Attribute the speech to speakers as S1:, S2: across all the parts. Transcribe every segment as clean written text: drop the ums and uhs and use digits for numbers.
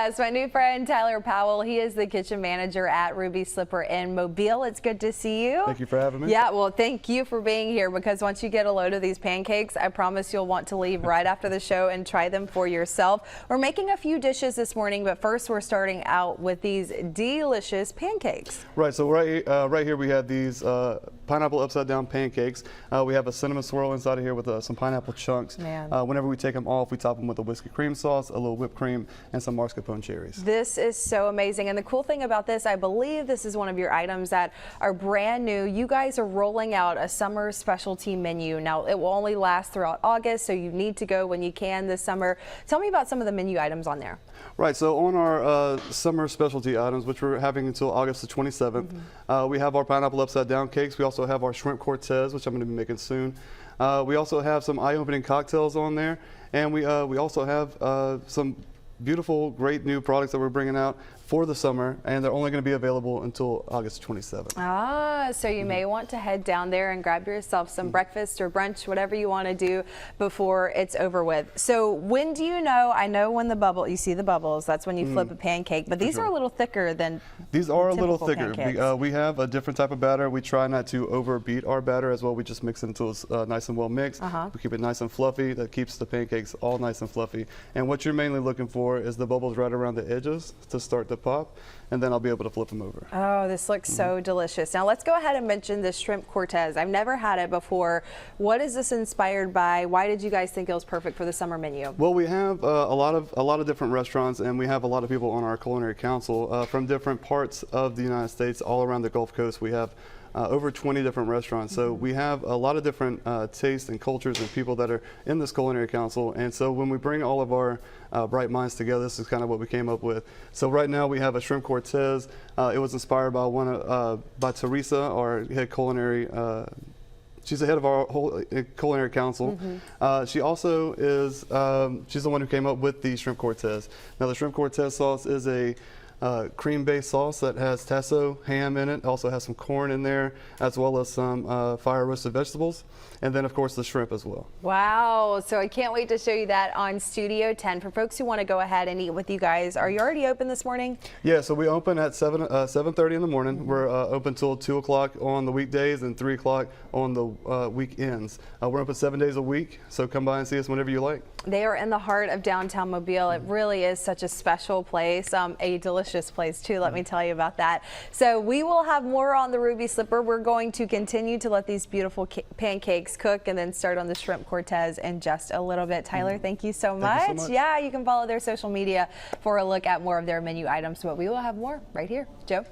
S1: Yes, my new friend Tyler Powell. He is the kitchen manager at Ruby Slipper in Mobile. It's good to see you.
S2: Thank you for having me.
S1: Yeah, well, thank you for being here, because once you get a load of these pancakes, I promise you'll want to leave right after the show and try them for yourself. We're making a few dishes this morning, but first we're starting out with these delicious pancakes.
S2: Right, so right here we have these pineapple upside down pancakes. We have a cinnamon swirl inside of here with some pineapple chunks.
S1: Man.
S2: Whenever we take them off, we top them with a whiskey cream sauce, a little whipped cream, and some mascarpone cherries.
S1: This is so amazing. And the cool thing about this, I believe this is one of your items that are brand new. You guys are rolling out a summer specialty menu. Now, it will only last throughout August, so you need to go when you can this summer. Tell me about some of the menu items on there.
S2: Right, so on our summer specialty items, which we're having until August the 27th, we have our pineapple upside down cakes. We also have our shrimp Cortez, which I'm going to be making soon. We also have some eye-opening cocktails on there, and we also have some beautiful, great new products that we're bringing out for the summer, and they're only going to be available until August 27th.
S1: Ah, so you may want to head down there and grab yourself some breakfast or brunch, whatever you want to do before it's over with. So when do you know? I know when you see the bubbles, that's when you flip a pancake, but these are a little thicker than
S2: These are a little thicker.
S1: Pancakes.
S2: We have a different type of batter. We try not to overbeat our batter as well. We just mix it until it's nice and well mixed. We keep it nice and fluffy. That keeps the pancakes all nice and fluffy. And what you're mainly looking for is the bubbles right around the edges to start to pop, and then I'll be able to flip them over.
S1: Oh, this looks so delicious. Now let's go ahead and mention this shrimp Cortez. I've never had it before. What is this inspired by? Why did you guys think it was perfect for the summer menu?
S2: Well, we have a lot of different restaurants, and we have a lot of people on our culinary council from different parts of the United States, all around the Gulf Coast. We have over 20 different restaurants. So we have a lot of different tastes and cultures and people that are in this culinary council. And so when we bring all of our bright minds together, this is kind of what we came up with. So right now we have a shrimp Cortez. It was inspired by by Teresa, our head culinary. She's the head of our whole culinary council. She also is, she's the one who came up with the shrimp Cortez. Now the shrimp Cortez sauce is a cream-based sauce that has tasso ham in it. Also has some corn in there, as well as some fire-roasted vegetables, and then of course the shrimp as well.
S1: Wow! So I can't wait to show you that on Studio 10. For folks who want to go ahead and eat with you guys, are you already open this morning? Yeah,
S2: so we open at 7:30 in the morning. We're open till 2 o'clock on the weekdays and 3 o'clock on the weekends. We're open 7 days a week, so come by and see us whenever you like.
S1: They are in the heart of downtown Mobile. It really is such a special place, a delicious place too, let me tell you about that. So we will have more on the Ruby Slipper. We're going to continue to let these beautiful pancakes cook and then start on the shrimp Cortez in just a little bit. Tyler, thank you so much.
S2: Thank you so much.
S1: Yeah, you can follow their social media for a look at more of their menu items, but we will have more right here. Joe?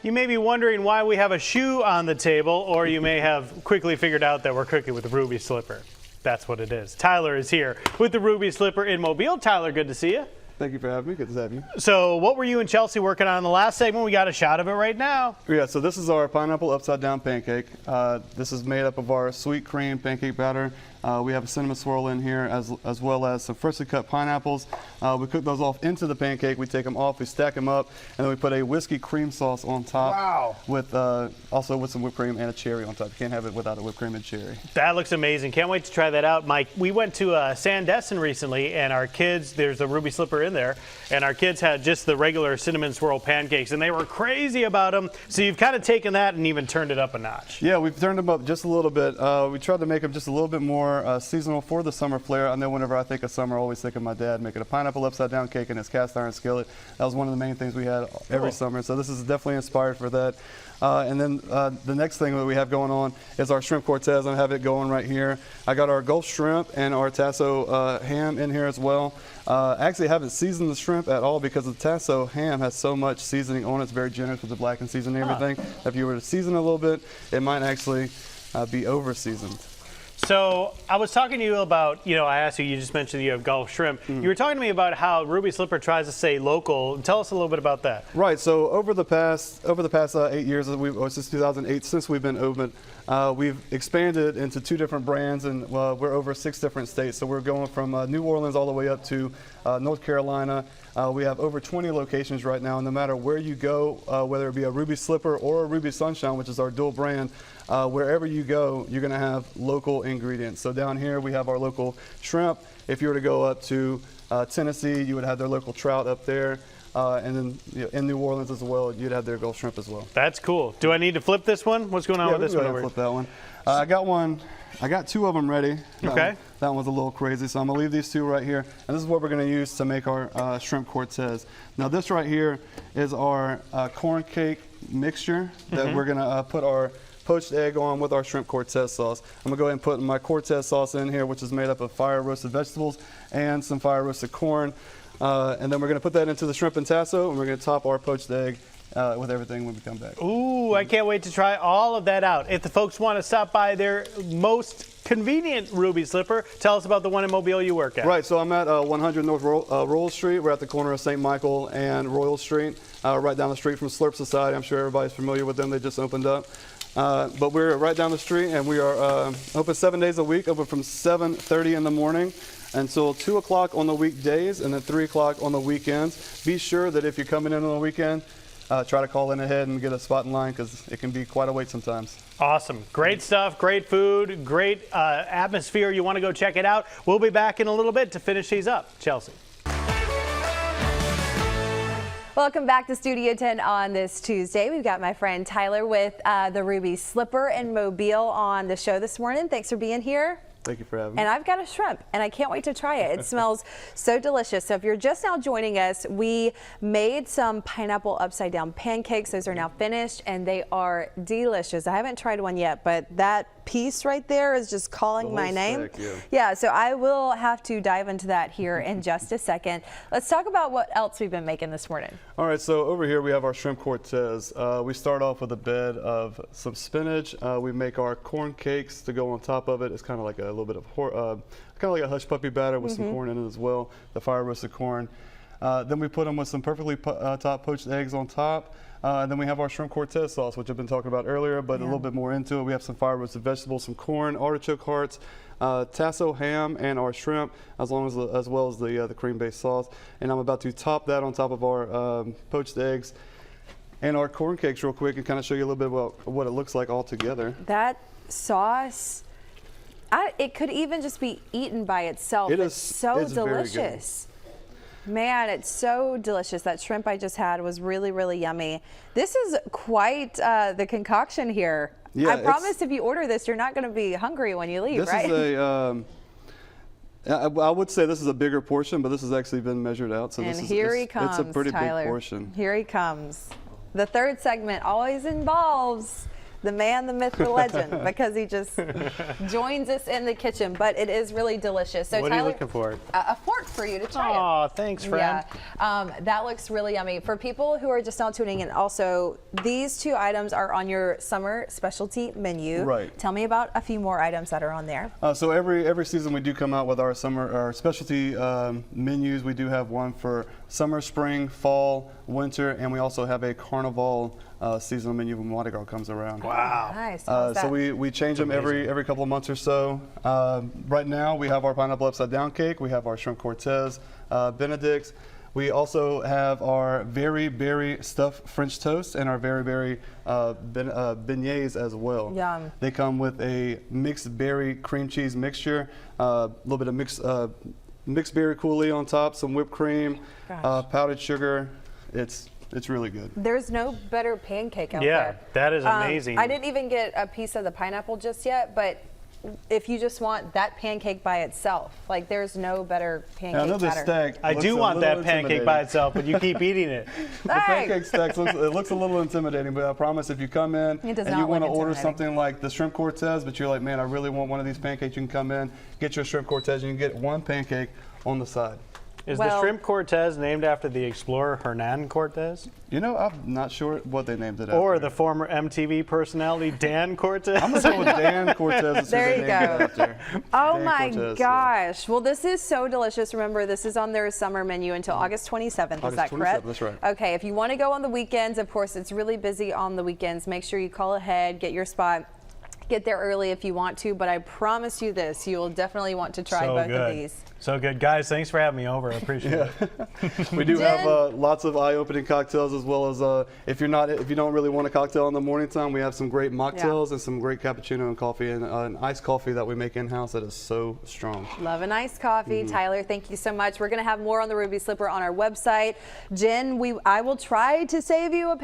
S3: You may be wondering why we have a shoe on the table, or you may have quickly figured out that we're cooking with the Ruby Slipper. That's what it is. Tyler is here with the Ruby Slipper in Mobile. Tyler, good to see you.
S2: Thank you for having me. Good to have you.
S3: So what were you and Chelsea working on in the last segment? We got a shot of it right now.
S2: Yeah, so this is our pineapple upside down pancake. This is made up of our sweet cream pancake batter. We have a cinnamon swirl in here as well as some freshly cut pineapples. We cook those off into the pancake. We take them off, we stack them up, and then we put a whiskey cream sauce on top.
S3: Wow.
S2: With also with some whipped cream and a cherry on top. You can't have it without a whipped cream and cherry.
S3: That looks amazing. Can't wait to try that out. Mike, we went to Sandestin recently, and our kids, there's a Ruby Slipper in there, and our kids had just the regular cinnamon swirl pancakes, and they were crazy about them. So you've kind of taken that and even turned it up a notch.
S2: Yeah, we've turned them up just a little bit. We tried to make them just a little bit more seasonal for the summer flair. I know whenever I think of summer, I always think of my dad making a pineapple upside down cake in his cast iron skillet. That was one of the main things we had every summer. So this is definitely inspired for that. And then the next thing that we have going on is our shrimp Cortez. I have it going right here. I got our Gulf shrimp and our tasso ham in here as well. I actually haven't seasoned the shrimp at all because the tasso ham has so much seasoning on it. It's very generous with the blackened seasoning and everything. If you were to season a little bit, it might actually be over seasoned.
S3: So I was talking to you about, I asked you, you just mentioned you have Gulf shrimp. You were talking to me about how Ruby Slipper tries to stay local. Tell us a little bit about that.
S2: Right. So over the past 8 years, since 2008, since we've been open, we've expanded into 2 different brands, and we're over 6 different states. So we're going from New Orleans all the way up to North Carolina. We have over 20 locations right now, and no matter where you go, whether it be a Ruby Slipper or a Ruby Sunshine, which is our dual brand, wherever you go, you're going to have local ingredients. So down here we have our local shrimp. If you were to go up to Tennessee, you would have their local trout up there. And then in New Orleans as well, you'd have their Gulf shrimp as well.
S3: That's cool. Do I need to flip this one? What's going on with this one over here?
S2: Flip that one. I got one. I got 2 of them ready.
S3: Okay.
S2: That one's a little crazy, so I'm gonna leave these 2 right here. And this is what we're gonna use to make our shrimp Cortez. Now this right here is our corn cake mixture that we're gonna put our poached egg on with our shrimp Cortez sauce. I'm gonna go ahead and put my Cortez sauce in here, which is made up of fire roasted vegetables and some fire roasted corn. And then we're going to put that into the shrimp and tasso, and we're going to top our poached egg with everything when we come back.
S3: Ooh, I can't wait to try all of that out. If the folks want to stop by their most convenient Ruby Slipper, tell us about the one in Mobile you work at.
S2: Right, so I'm at 100 North Royal Street. We're at the corner of St. Michael and Royal Street, right down the street from Slurp Society. I'm sure everybody's familiar with them. They just opened up. But we're right down the street, and we are open 7 days a week, open from 7:30 in the morning until 2 o'clock on the weekdays, and then 3 o'clock on the weekends. Be sure that if you're coming in on the weekend, try to call in ahead and get a spot in line, because it can be quite a wait sometimes.
S3: Awesome. Great stuff, great food, great atmosphere. You want to go check it out. We'll be back in a little bit to finish these up. Chelsea.
S1: Welcome back to Studio 10 on this Tuesday. We've got my friend Tyler with the Ruby Slipper in Mobile on the show this morning. Thanks for being here.
S2: Thank you for having me.
S1: And I've got a shrimp, and I can't wait to try it. It smells so delicious. So if you're just now joining us, we made some pineapple upside down pancakes. Those are now finished, and they are delicious. I haven't tried one yet, but that piece right there is just calling my name. Yeah, so I will have to dive into that here in just a second. Let's talk about what else we've been making this morning.
S2: All right, so over here we have our shrimp Cortez. We start off with a bed of some spinach. We make our corn cakes to go on top of it. It's kind of like a little bit of kind of like a hush puppy batter with some corn in it as well, the fire roasted corn. Then we put them with some perfectly topped poached eggs on top. And then we have our shrimp Cortez sauce, which I've been talking about earlier, but a little bit more into it. We have some fire roasted vegetables, some corn, artichoke hearts, tasso ham, and our shrimp, as well as the cream-based sauce. And I'm about to top that on top of our poached eggs and our corn cakes real quick, and kind of show you a little bit about what it looks like all together.
S1: That sauce, it could even just be eaten by itself. It's so delicious. Man, it's so delicious. That shrimp I just had was really, really yummy. This is quite the concoction here. Yeah, I promise if you order this, you're not going to be hungry when you leave, right?
S2: This is I would say this is a bigger portion, but this has actually been measured out. So
S1: and
S2: this
S1: here he comes,
S2: it's a pretty
S1: Tyler.
S2: big portion.
S1: Here he comes. The third segment always involves the man, the myth, the legend, because he just joins us in the kitchen. But it is really delicious. So
S3: what
S1: Tyler,
S3: are you looking for?
S1: A fork for you to try it.
S3: Oh, thanks, friend.
S1: Yeah, that looks really yummy. For people who are just now tuning in, also, these 2 items are on your summer specialty menu.
S2: Right.
S1: Tell me about a few more items that are on there.
S2: So every season we do come out with our specialty menus. We do have one for summer, spring, fall, winter, and we also have a carnival seasonal menu when Mardi Gras comes around.
S3: Wow.
S1: Nice.
S2: So we change them every couple of months or so. Right now we have our pineapple upside down cake. We have our shrimp Cortez Benedicts. We also have our very berry stuffed French toast and our very berry beignets as well.
S1: Yum.
S2: They come with a mixed berry cream cheese mixture, a little bit of mixed berry coulis on top, some whipped cream, powdered sugar. It's really good.
S1: There's no better pancake out there.
S3: Yeah, that is amazing.
S1: I didn't even get a piece of the pineapple just yet, but if you just want that pancake by itself, like there's no better pancake batter.
S3: I do want that pancake by itself, but you keep eating it.
S2: The pancake stack looks a little intimidating, but I promise if you come in and you want to order something like the shrimp Cortez, but you're like, man, I really want one of these pancakes, you can come in, get your shrimp Cortez, and you can get one pancake on the side.
S3: Is the shrimp Cortez named after the explorer Hernan Cortez?
S2: You know, I'm not sure what they named it after.
S3: Or the former MTV personality Dan Cortez?
S2: I'm going to go with Dan Cortez.
S1: There you go. Oh my gosh. Well, this is so delicious. Remember, this is on their summer menu until August 27th. Is that correct?
S2: That's right.
S1: Okay, if you want to go on the weekends, of course, it's really busy on the weekends. Make sure you call ahead, get your spot. Get there early if you want to, but I promise you this, you will definitely want to try
S3: So
S1: both
S3: good.
S1: of these.
S3: So good. Guys, thanks for having me over. I appreciate it.
S2: We do
S1: Jen?
S2: have lots of eye-opening cocktails, as well as if you don't really want a cocktail in the morning time, we have some great mocktails and some great cappuccino and coffee, and an iced coffee that we make in-house that is so strong.
S1: Love a nice coffee. Tyler, thank you so much. We're going to have more on the Ruby Slipper on our website. Jen, I will try to save you a